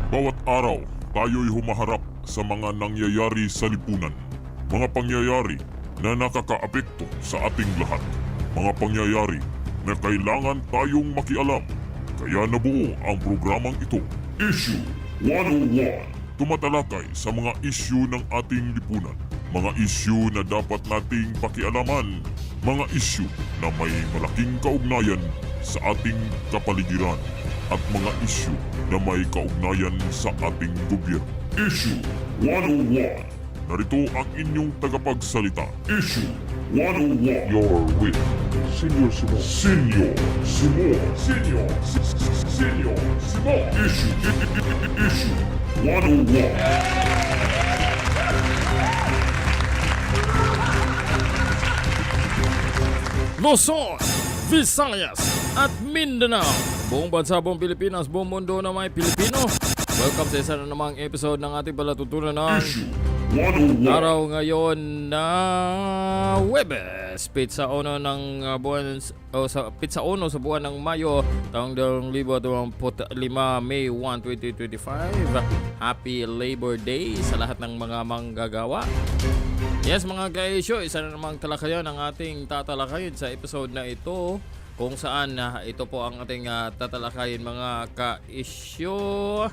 Bawat araw, tayo'y humaharap sa mga nangyayari sa lipunan. Mga pangyayari na nakakaapekto sa ating lahat. Mga pangyayari na kailangan tayong makialam. Kaya nabuo ang programang ito, Issue 101. Tumatalakay sa mga issue ng ating lipunan. Mga issue na dapat nating pakialaman. Mga issue na may malaking kaugnayan sa ating kapaligiran. At mga issue na may kaugnayan sa ating gobyerno. Issue 101. Narito ang inyong tagapagsalita. Issue 101. You're with Senior Simo. Senior Simo. Senior Simo. Issue 101. Luzon, Visayas at Mindanao. Buong bansa, buong Pilipinas, buong mundo na may Pilipino. Welcome sa isa na namang episode ng ating palatutunan ng araw ngayon na Huwebes, pizza 1 ng buwan sa pizza 1 sa buwan ng Mayo taong 2025, May 1, 2025. Happy Labor Day sa lahat ng mga manggagawa. Yes mga ka-issue, isa na namang talakayan ang ating tatalakayin sa episode na ito, kung saan ito po ang ating tatalakayin mga ka-issue.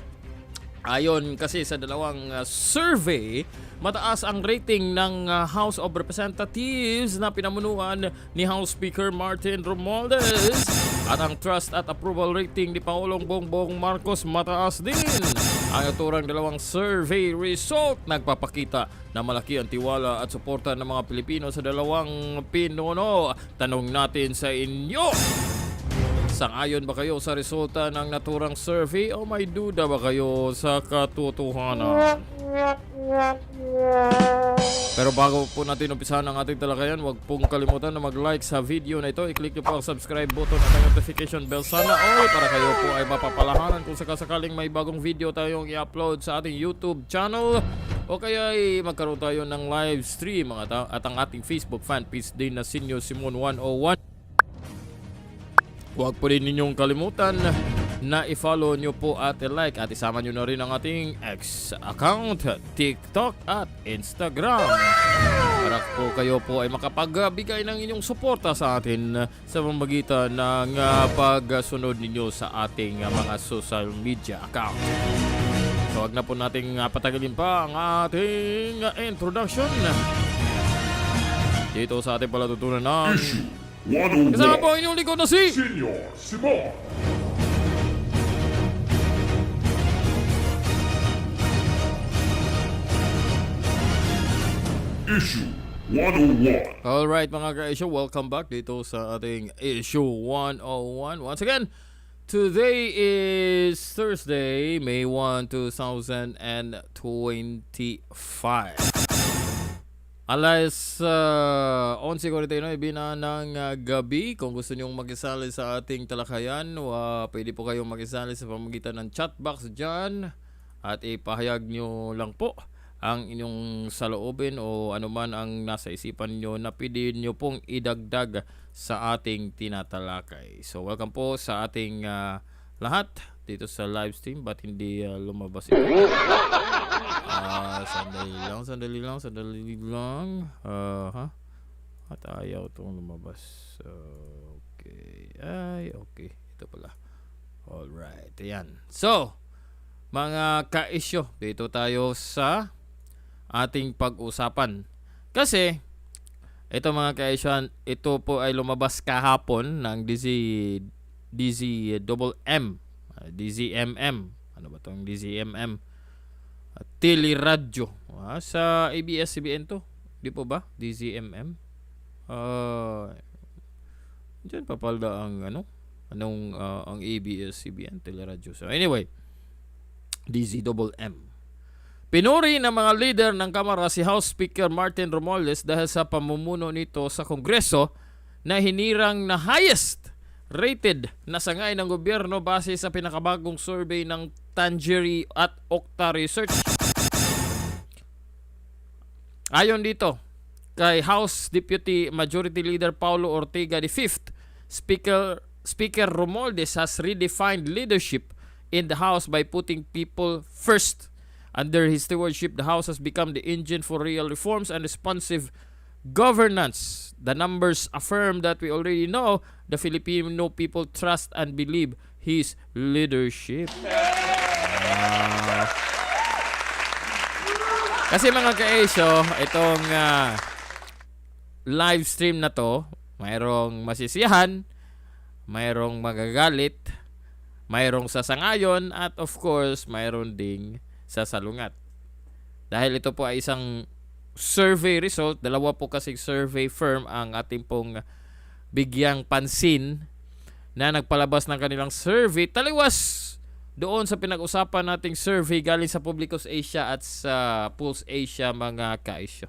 Ayon kasi sa dalawang survey, mataas ang rating ng House of Representatives na pinamunuan ni House Speaker Martin Romualdez. At ang trust at approval rating ni Pangulong Bongbong Marcos mataas din. Ang naturang dalawang survey result nagpapakita na malaki ang tiwala at suporta ng mga Pilipino sa dalawang pinuno. Tanong natin sa inyo, sang-ayon ba kayo sa resulta ng naturang survey o may duda ba kayo sa katutuhanan? Pero bago po natin umpisahan ang ating talakayan, huwag pong kalimutan na mag-like sa video na ito. I-click niyo po ang subscribe button at ang notification bell sana all para kayo po ay mapapalahanan kung sakasakaling may bagong video tayong i-upload sa ating YouTube channel o kaya ay magkaroon tayo ng live stream at ang ating Facebook fan page din na Senior Simon 101. Huwag po rin ninyong kalimutan na i-follow nyo po at i-like at isama nyo na rin ang ating X account, TikTok at Instagram para po kayo po ay makapagbigay ng inyong suporta sa atin sa pamamagitan ng pagsunod ninyo sa ating mga social media account. So huwag na po nating patagalin pa ang ating introduction dito sa ating palatutunan ng kasama po ang inyong likod na si Senior Simo. Issue 101. Alright mga ka-issue, welcome back dito sa ating Issue 101. Once again, today is Thursday, May 1, 2025. Alas 11:41 ng gabi. Kung gusto nyong makisali sa ating talakayan, pwede po kayong makisali sa pamamagitan ng chat box dyan at ipahayag nyo lang po ang inyong saloobin o anuman ang nasa isipan nyo na pwede nyo pong idagdag sa ating tinatalakay. So welcome po sa ating lahat dito sa live stream. Ba't hindi lumabas ito? Sandali lang. At ayaw itong lumabas. Okay. Okay. Ito pala. Alright. Ayan. So, mga ka-issue, dito tayo sa ating pag-usapan. Kasi, ito mga ka-issue, ito po ay lumabas kahapon ng DZMM. Ano ba itong DZMM? Teleradyo. Sa ABS-CBN to. Di po ba? DZMM. Diyan papalda ang ang ABS-CBN Teleradyo. So anyway, DZMM. Pinuri ng mga leader ng Kamara si House Speaker Martin Romualdez dahil sa pamumuno nito sa Kongreso na hinirang na highest rated na sangay ng gobyerno base sa pinakabagong survey ng Tangery at Okta Research. Ayon dito kay House Deputy Majority Leader Paulo Ortega V, Speaker Romualdez has redefined leadership in the House by putting people first. Under his stewardship, the House has become the engine for real reforms and responsive governance. The numbers affirm that we already know the Filipino people trust and believe his leadership. Kasi mga ka-esyo, itong live stream na to, mayroong masisiyahan, mayroong magagalit, mayroong sasangayon, at of course, mayroon ding sasalungat. Dahil ito po ay isang survey result, dalawa po kasing survey firm ang ating pong bigyang pansin na nagpalabas ng kanilang survey taliwas doon sa pinag-usapan nating survey galing sa Publicus Asia at sa Pulse Asia, mga kaisyo.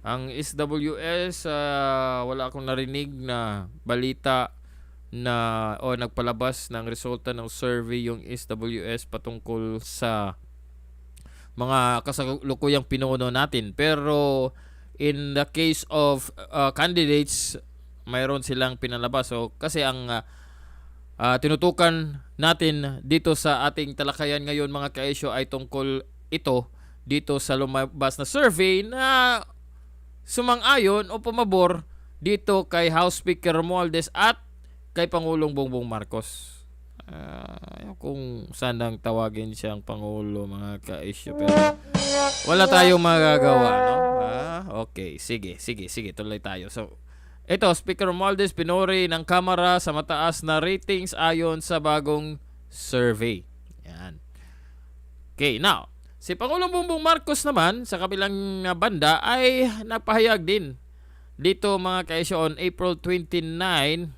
Ang SWS, wala akong narinig na balita na nagpalabas ng resulta ng survey yung SWS patungkol sa mga kasalukuyang pinuno natin. Pero in the case of candidates, mayroon silang pinalabas. So kasi ang tinutukan natin dito sa ating talakayan ngayon, mga kaisyo, ay tungkol ito dito sa lumabas na survey na sumang-ayon o pumabor dito kay House Speaker Romualdez at kay Pangulong Bongbong Marcos. Kung saan ang tawagin siyang Pangulo, mga ka-issue, pero wala tayong magagawa, no? Okay, sige, tuloy tayo. So, ito, Speaker Romualdez pinuri ng Kamara sa mataas na ratings ayon sa bagong survey. Yan. Okay, now, si Pangulong Bongbong Marcos naman, sa kabilang banda, ay nagpahayag din dito, mga ka-issue, on April 29,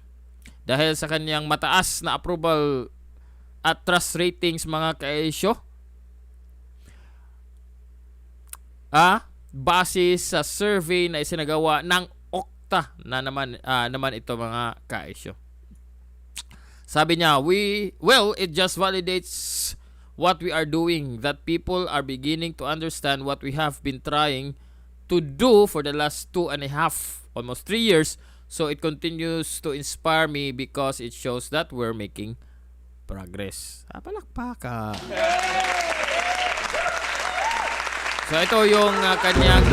dahil sa kanyang mataas na approval at trust ratings, mga ka-issue, base sa survey na isinagawa ng Okta na naman ito, mga ka-issue. Sabi niya, it just validates what we are doing, that people are beginning to understand what we have been trying to do for the last 2.5, almost 3 years. So it continues to inspire me because it shows that we're making progress. Palakpakan. So ito yung kanyang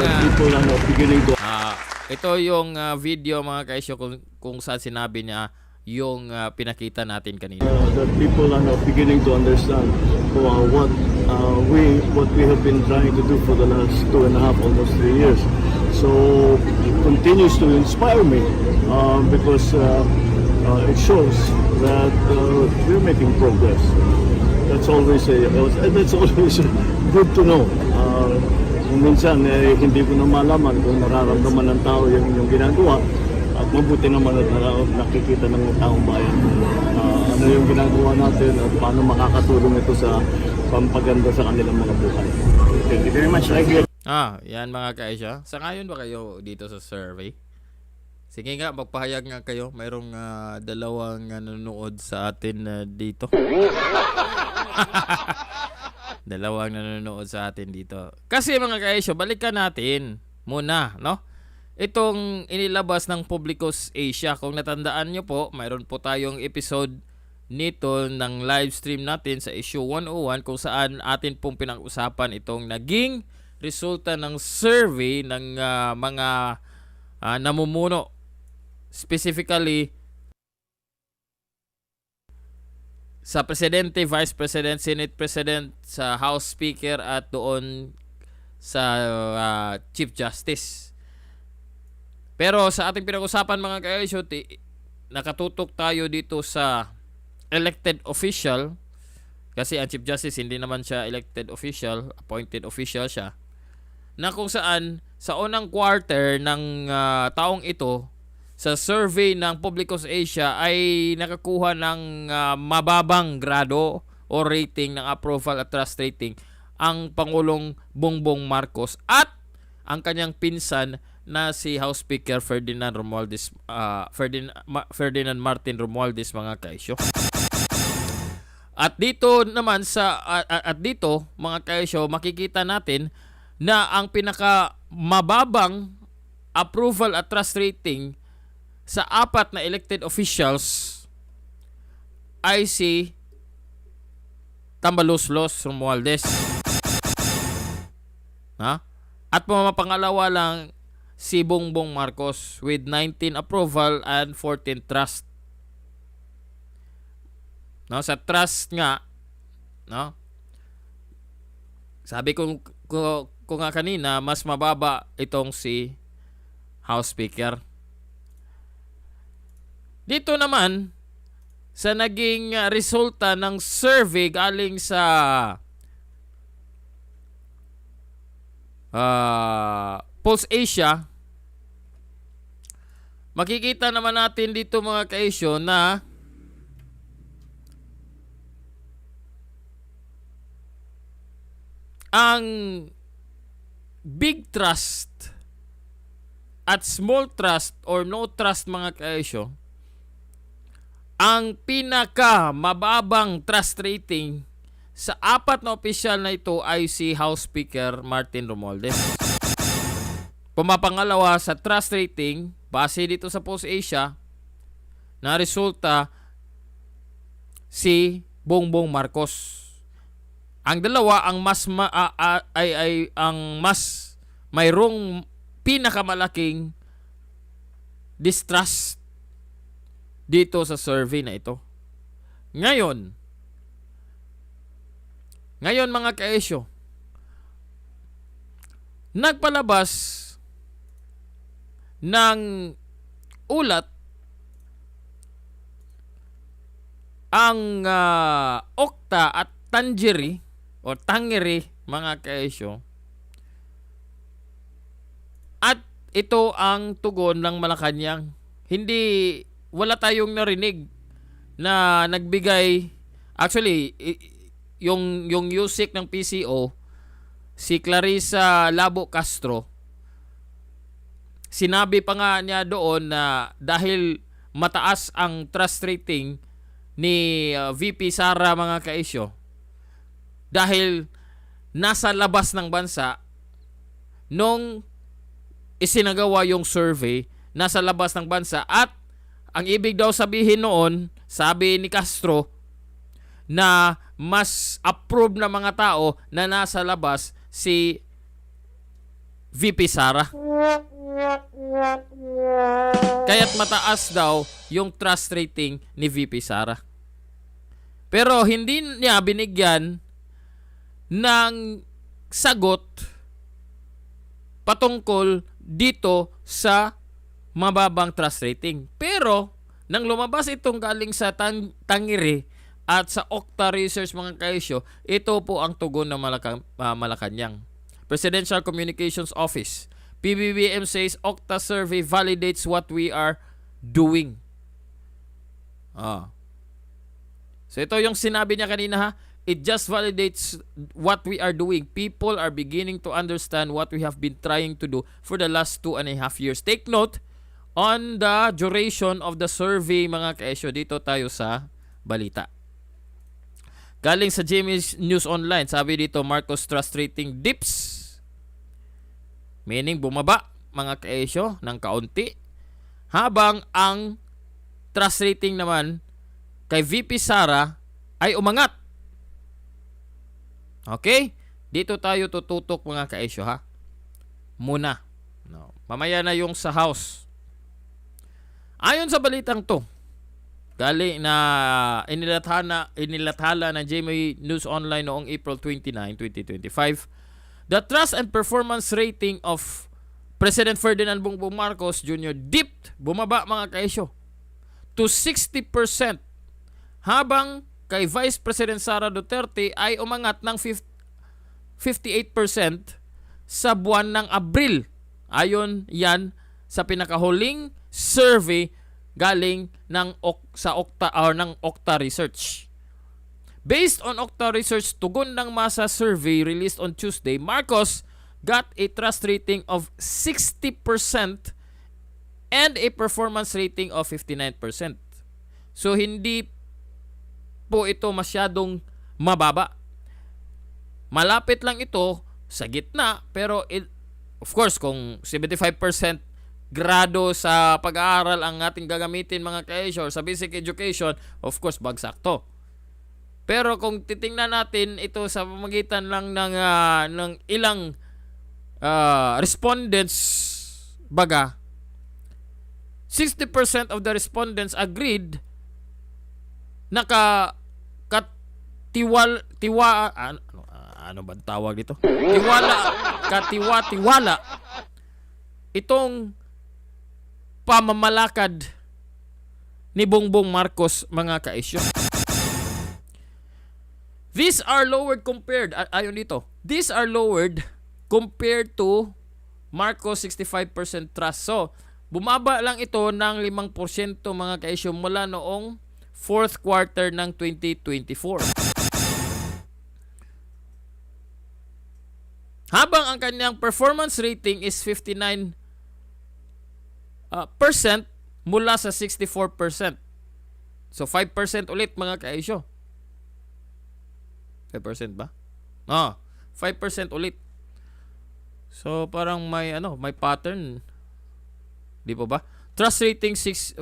ito yung video, mga kaisyo, kung saan sinabi niya yung pinakita natin kanina. That people are now beginning to understand what we have been trying to do for the last 2.5, almost 3 years. So it continues to inspire me because it shows that we're making progress. That's always good to know. Kung minsan hindi ko na malaman kung nararamdaman ng tao yung ginagawa, at mabuti naman at nakikita ng taong bayan ano yung ginagawa natin at paano makakatulong ito sa pampaganda sa kanilang mga buhay. Thank you very much. Yan, mga kaisya. Sang-ayon ba kayo dito sa survey? Sige nga, magpahayag nga kayo. Mayroong dalawang nanonood sa atin dito. Dalawang nanonood sa atin dito. Kasi, mga kaisya, balikan natin muna, no? Itong inilabas ng Publicus Asia. Kung natandaan nyo po, mayroon po tayong episode nito ng live stream natin sa issue 101 kung saan atin pong pinag-usapan itong naging resulta ng survey ng mga namumuno, specifically sa Presidente, Vice President, Senate President, sa House Speaker at doon sa Chief Justice. Pero sa ating pinag-usapan, mga ka-issue, nakatutok tayo dito sa elected official, kasi ang Chief Justice hindi naman siya elected official, appointed official siya, na kung saan sa unang quarter ng taong ito, sa survey ng Publicus Asia ay nakakuha ng mababang grado o rating ng approval at trust rating ang Pangulong Bongbong Marcos at ang kanyang pinsan na si House Speaker Ferdinand Martin Romualdez, mga kaisyo. At dito naman mga kaisyo, makikita natin na ang pinaka mababang approval at trust rating sa apat na elected officials ay si Tambaluslos Romualdez. Ha? At pangalawa lang si Bongbong Marcos with 19 approval and 14 trust. No, sa trust nga, no? Sabi ko nga kanina, mas mababa itong si House Speaker. Dito naman sa naging resulta ng survey galing sa Pulse Asia, makikita naman natin dito mga kaisyo na ang big trust at small trust or no trust mga kaisyo, ang pinaka mababang trust rating sa apat na opisyal na ito ay si House Speaker Martin Romualdez. Pumapangalawa sa trust rating base dito sa Pulse Asia na resulta si Bongbong Marcos. Ang dalawa ang mas mayroong pinakamalaking distrust dito sa survey na ito. Ngayon mga kaisyo, nagpalabas ng ulat ang Okta at Tangeri o Tangeri mga kaisyo, at ito ang tugon ng Malacanang. Wala tayong narinig na nagbigay, actually yung USIC ng PCO, si Clarissa Labo Castro, sinabi pa nga niya doon na dahil mataas ang trust rating ni VP Sara mga kaisyo, dahil nasa labas ng bansa nung isinagawa yung survey, nasa labas ng bansa, at ang ibig daw sabihin noon, sabi ni Castro, na mas approve na mga tao na nasa labas si VP Sara. Kaya't mataas daw yung trust rating ni VP Sara. Pero hindi niya binigyan ng sagot patungkol dito sa mababang trust rating. Pero nang lumabas itong galing sa Tangeri at sa Okta Research mga kaisyo, ito po ang tugon ng Malacanang. Presidential Communications Office, Pbbm says Okta survey validates what we are doing. So ito yung sinabi niya kanina ha. It just validates what we are doing. People are beginning to understand what we have been trying to do for the last 2.5 years. Take note on the duration of the survey mga kaisyo. Dito tayo sa balita. Galing sa GMA News Online, sabi dito, Marcos trust rating dips. Meaning bumaba mga kaisyo ng kaunti. Habang ang trust rating naman kay VP Sara ay umangat. Okay? Dito tayo tututok mga kaisyo ha. Muna. No. Mamaya na yung sa House. Ayon sa balitang to, galing na inilathala ng GMA News Online noong April 29, 2025, the trust and performance rating of President Ferdinand Bongbong Marcos Jr. dipped, bumaba mga kaisyo, to 60%, habang kay Vice President Sara Duterte ay umangat ng 58% sa buwan ng Abril. Ayon yan sa pinakahuling survey galing ng Okta Research. Based on Okta Research tugon ng masa survey released on Tuesday, Marcos got a trust rating of 60% and a performance rating of 59%. So hindi po ito masyadong mababa. Malapit lang ito sa gitna, pero of course kung 75% grado sa pag-aaral ang ating gagamitin mga kaisyo sa basic education, of course bagsak to. Pero kung titingnan natin ito sa pamamagitan lang ng ilang respondents, baga 60% of the respondents agreed na ano ba tawag dito? Tiwala itong pamamalakad ni Bongbong Marcos, mga kaisyo. These are lowered compared, ayon dito, these are lowered compared to Marcos 65% trust. So, bumaba lang ito ng 5% mga kaisyo mula noong fourth quarter ng 2024. Habang ang kanyang performance rating is 59% mula sa 64%. So 5% ulit mga kaisyo. 5% ba? 5% ulit. So parang may pattern. Di po ba? Trust rating 65%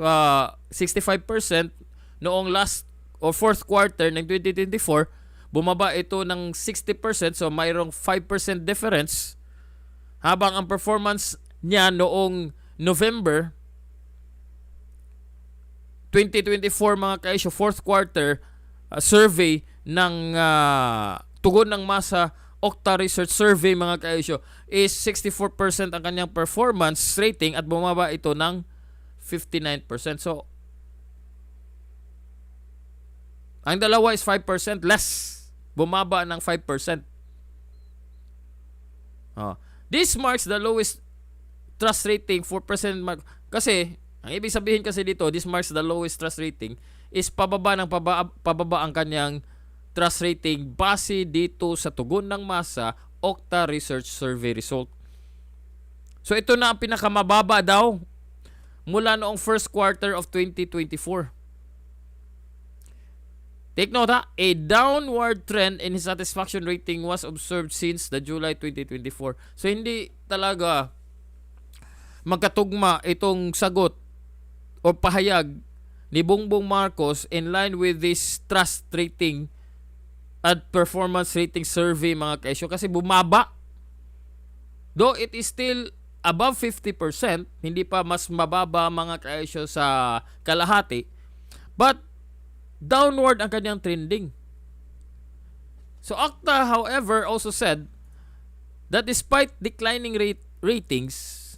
noong last or fourth quarter ng 2024, bumaba ito ng 60%, so mayroong 5% difference. Habang ang performance niya noong November 2024 mga kaisyo, fourth quarter survey ng tugon ng masa Okta Research Survey mga kaisyo is 64% ang kanyang performance rating at bumaba ito ng 59%. So ang dalawa is 5% less. Bumaba ng 5%. This marks the lowest trust rating 4%. Kasi, ang ibig sabihin kasi dito, this marks the lowest trust rating is pababa ang kanyang trust rating base dito sa tugon ng masa Okta Research Survey result. So, ito na ang pinakamababa daw mula noong first quarter of 2024. Take note a downward trend in his satisfaction rating was observed since the July 2024. So hindi talaga magkatugma itong sagot o pahayag ni Bongbong Marcos in line with this trust rating at performance rating survey mga kaisyo, kasi bumaba. Though it is still above 50%, hindi pa mas mababa mga kaisyo sa kalahati, but downward ang kanyang trending. So Okta, however, also said that despite declining ratings,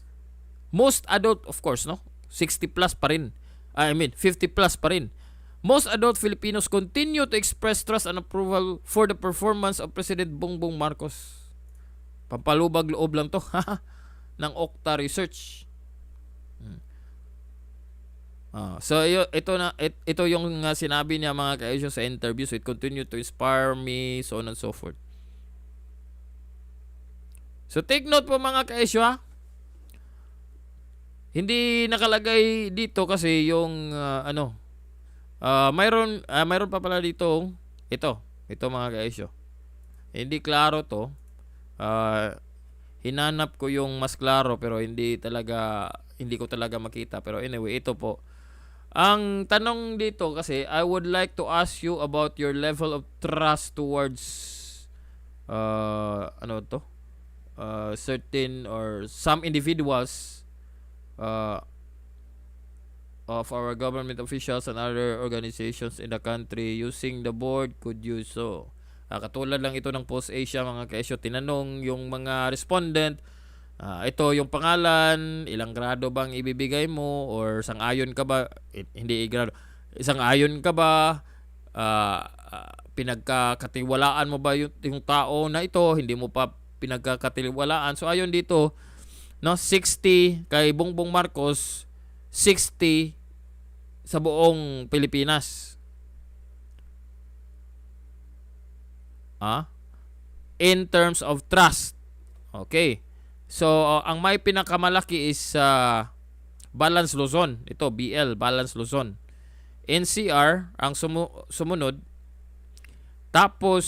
most adult, of course, 60 plus pa rin. 50 plus pa rin. Most adult Filipinos continue to express trust and approval for the performance of President Bongbong Marcos. Pampalubag loob lang to ng Okta Research. So ito yung sinabi niya mga kaisyo sa interview. So it continued to inspire me, so on and so forth. So take note po mga kaisyo, hindi nakalagay dito kasi yung mayroon pa pala dito ito mga kaisyo. Hindi klaro to. Hinanap ko yung mas klaro pero hindi ko talaga makita, pero anyway, ito po. Ang tanong dito kasi, I would like to ask you about your level of trust towards certain or some individuals of our government officials and other organizations in the country using the board. Could you so? Katulad lang ito ng Post Asia mga kaisyo, tinanong yung mga respondent, ito yung pangalan, ilang grado bang ibibigay mo, or sang-ayon ka ba, hindi grado, sang-ayon ka ba, pinagkakatiwalaan mo ba yung tao na ito, hindi mo pa pinagkakatiwalaan. So ayon dito, 60 kay Bongbong Marcos, 60 sa buong Pilipinas. In terms of trust. Okay. So, ang may pinakamalaki is Balance Luzon. Ito, BL, Balance Luzon. NCR, ang sumunod. Tapos,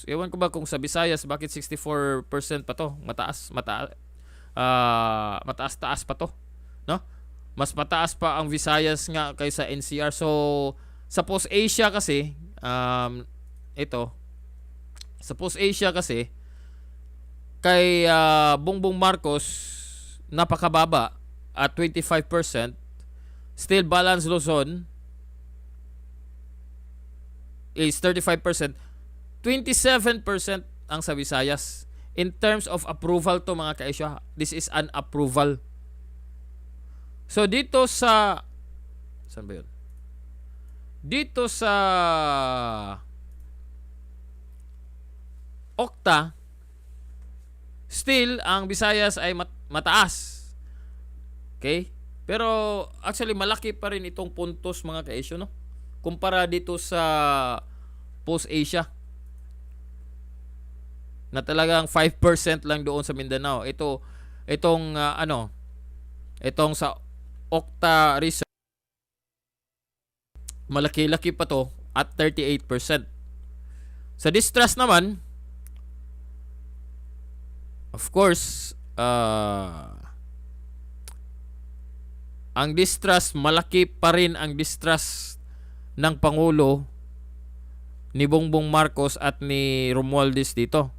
ewan ko ba kung sa Visayas, bakit 64% pa to? Mataas-taas pa to. No? Mas mataas pa ang Visayas nga kaysa NCR. So, sa Post Asia kasi, ito, sa post-Asia kasi, kay Bongbong Marcos, napakababa at 25%. Still, balance Luzon is 35%. 27% ang sa Visayas. In terms of approval to mga kaisyo, this is an approval. So dito sa, saan ba yun? Dito sa Okta, still ang Visayas ay mataas. Okay? Pero actually malaki pa rin itong puntos mga kaisyo, no? Kumpara dito sa post-Asia na talagang 5% lang doon sa Mindanao. Itong sa Okta Research, malaki-laki pa to at 38%. Sa distrust naman, of course, ang distrust, malaki pa rin ang distrust ng Pangulo ni Bongbong Marcos at ni Romualdez dito.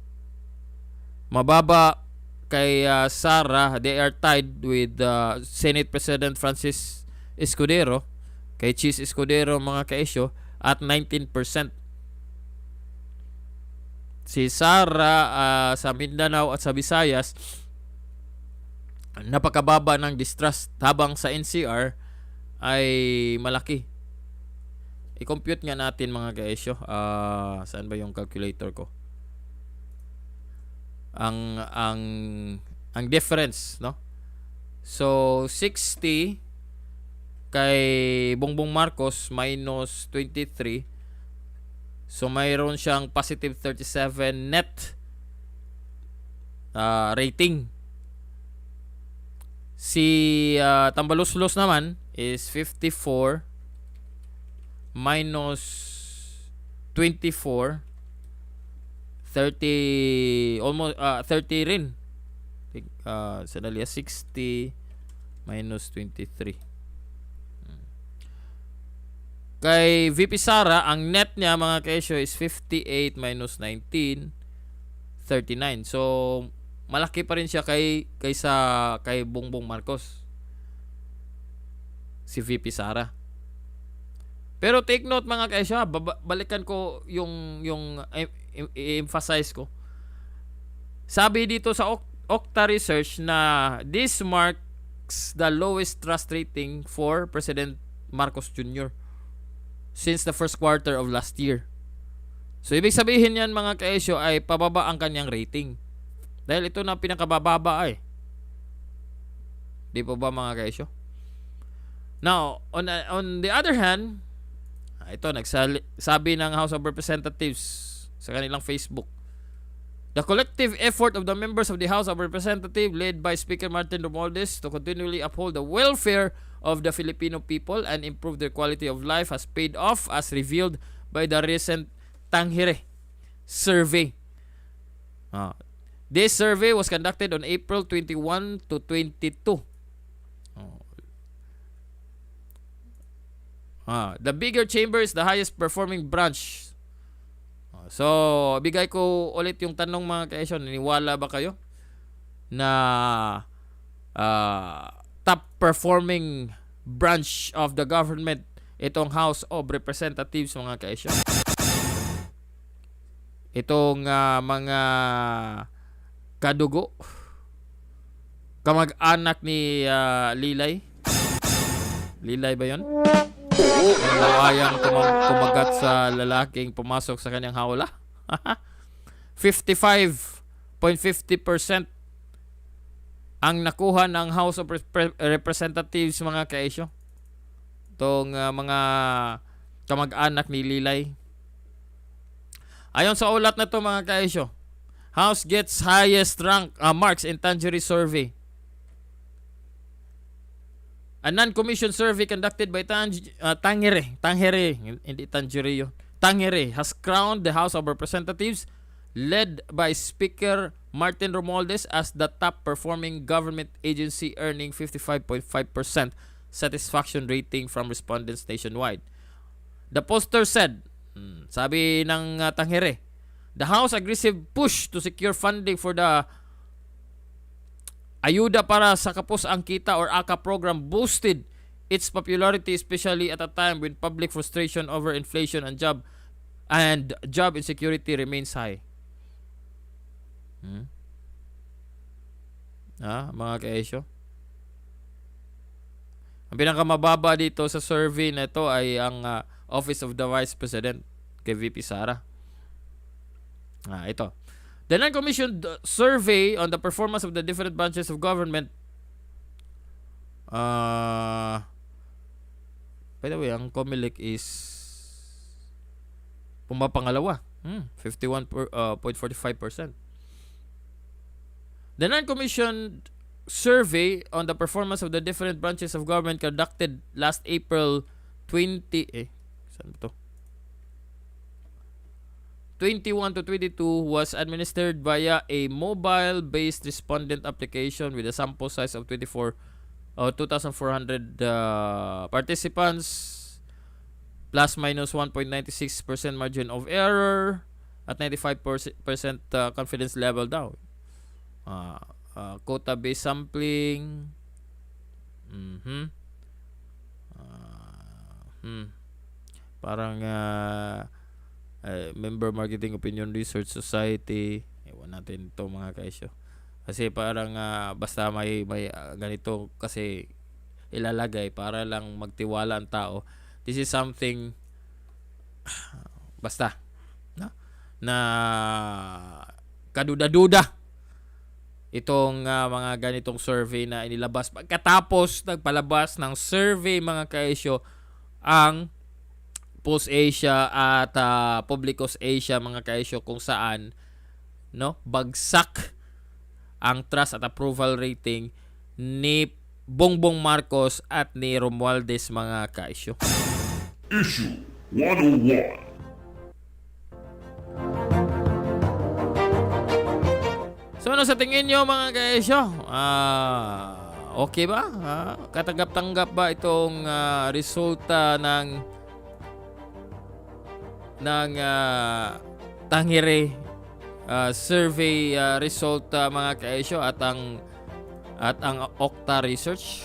Mababa kay Sara, they are tied with Senate President Francis Escudero, kay Cheese Escudero mga kaisyo, at 19%. Si Sara sa Mindanao at sa Visayas, napakababa ng distrust, habang sa NCR ay malaki. I-compute nga natin mga kaisyo. Saan ba yung calculator ko? Ang difference, no? So 60 kay Bongbong Marcos minus 23. So mayroon siyang positive 37 net rating. Si Tambaluslos naman is 54 minus 24, 30, almost 30 rin. Sandali, 60 minus 23. Kay VP Sara, ang net niya mga kaisyo is 58 minus 19, 39. So malaki pa rin siya kay Bongbong Marcos, si VP Sara. Pero take note mga kaisyo, balikan ko yung i-emphasize ko. Sabi dito sa Okta Research na this marks the lowest trust rating for President Marcos Jr. since the first quarter of last year. So ibig sabihin yan mga kaisyo ay pababa ang kanyang rating. Dahil ito na pinakabababa ay. Di pa ba mga kaisyo? Now, on the other hand, ito nagsabi ng House of Representatives sa kanilang Facebook, the collective effort of the members of the House of Representatives led by Speaker Martin Romualdez to continually uphold the welfare of the Filipino people and improve their quality of life has paid off as revealed by the recent Tunghayan survey. This survey was conducted on April 21 to 22. The bigger chamber is the highest performing branch. So, bigay ko ulit yung tanong mga kaisyo. Naniwala ba kayo na top performing branch of the government itong House of Representatives mga kaisyo? Itong mga kadugo, kamag-anak ni Lilay. Lilay ba yun? Ang lawayang kumagat sa lalaking pumasok sa kanyang hawla. 55.50% ang nakuha ng House of Representatives mga kaisyo. Itong mga kamag-anak ni Lilay. Ayon sa ulat na to mga kaisyo, House gets highest rank marks in Tunghayan survey. A non-commissioned survey conducted by Tunghayan has crowned the House of Representatives led by Speaker Martin Romualdez as the top performing government agency, earning 55.5% satisfaction rating from respondents nationwide. The poster said, Sabi ng Tanghere, the House aggressive push to secure funding for the ayuda para sa kapos ang kita or AKA program boosted its popularity, especially at a time when public frustration over inflation and job insecurity remains high. Mga kaesyo. Ang pinakamababa dito sa survey na ito ay ang Office of the Vice President kay VP Sara. Ito. The non-commissioned survey on the performance of the different branches of government. By the way, ang COMELEC is pumapangalawa. 51.45%. The non-commissioned survey on the performance of the different branches of government conducted last April 21 to 22 was administered via a mobile-based respondent application with a sample size of 2,400 participants, plus minus 1.96% margin of error at 95% confidence level daw. Quota-based sampling. Parang Member Marketing Opinion Research Society. Ewan natin ito mga kaisyo. Kasi parang basta may ganito kasi ilalagay para lang magtiwala ang tao. This is something basta na kaduda-duda itong mga ganitong survey na inilabas. Pagkatapos nagpalabas ng survey mga kaisyo ang Pulse Asia at Publicos Asia mga kaisyo, kung saan bagsak ang trust at approval rating ni Bongbong Marcos at ni Romualdez mga kaisyo. Issue 101. So ano sa tingin nyo mga kaesyo? Okay ba? Katanggap-tanggap ba itong resulta ng Tanghere survey resulta mga kaesyo at ang Okta Research?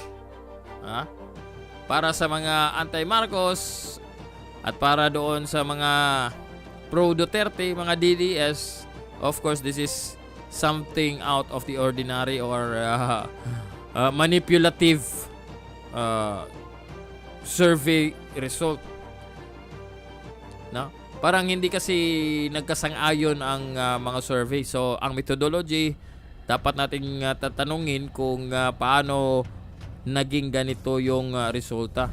Para sa mga anti-Marcos at para doon sa mga pro-Duterte, mga DDS, of course this is something out of the ordinary or manipulative survey result. Parang hindi kasi nagkasang-ayon ang mga survey. So ang methodology dapat nating tatanungin kung paano naging ganito yung resulta.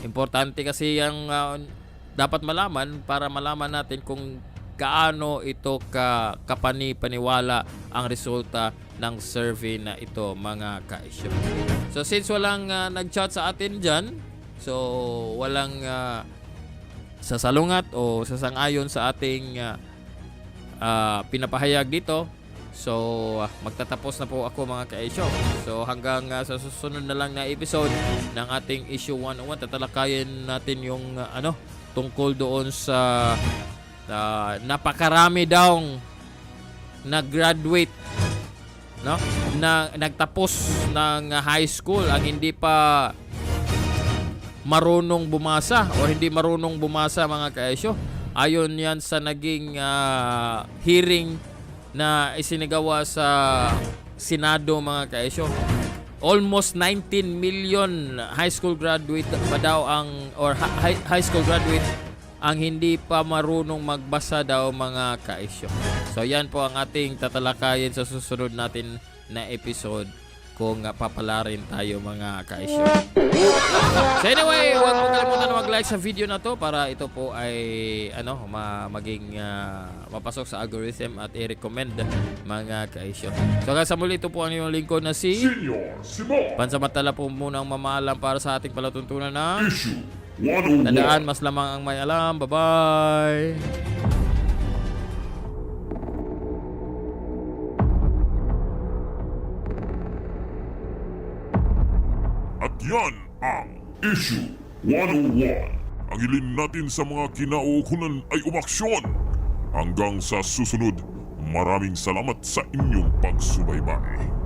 Importante kasi yung dapat malaman para malaman natin kung gaano ito kapani-paniwala ang resulta ng survey na ito mga kaisyo. So since walang nag-chat sa atin dyan, so walang sasalungat o sasang-ayon sa ating pinapahayag dito, so magtatapos na po ako mga kaisyo. So hanggang sa susunod na lang na episode ng ating issue 101, tatalakayin natin yung tungkol doon sa napakarami daw nag-graduate na nagtapos ng high school ang hindi pa marunong bumasa o hindi marunong bumasa mga kaesyo. Ayon yan sa naging hearing na isinigawa sa Senado mga kaesyo. Almost 19 million high school graduate pa daw high school graduate ang hindi pa marunong magbasa daw mga kaisyo. So yan po ang ating tatalakayin sa susunod natin na episode kung papalarin tayo mga kaisyo. So anyway, huwag mo kalimutan na mag-like sa video na to para ito po ay maging mapasok sa algorithm at i-recommend mga kaisyo. So hanggang sa muli, ito po ang inyong lingkod na si Senior Simon. Pansamantala po munang mamaalam para sa ating palatuntunan na Issue 101. tandaan, mas lamang ang may alam. Bye-bye! At yan ang Issue 101. ang hilin natin sa mga kinauukulan ay umaksyon. Hanggang sa susunod, maraming salamat sa inyong pagsubaybay.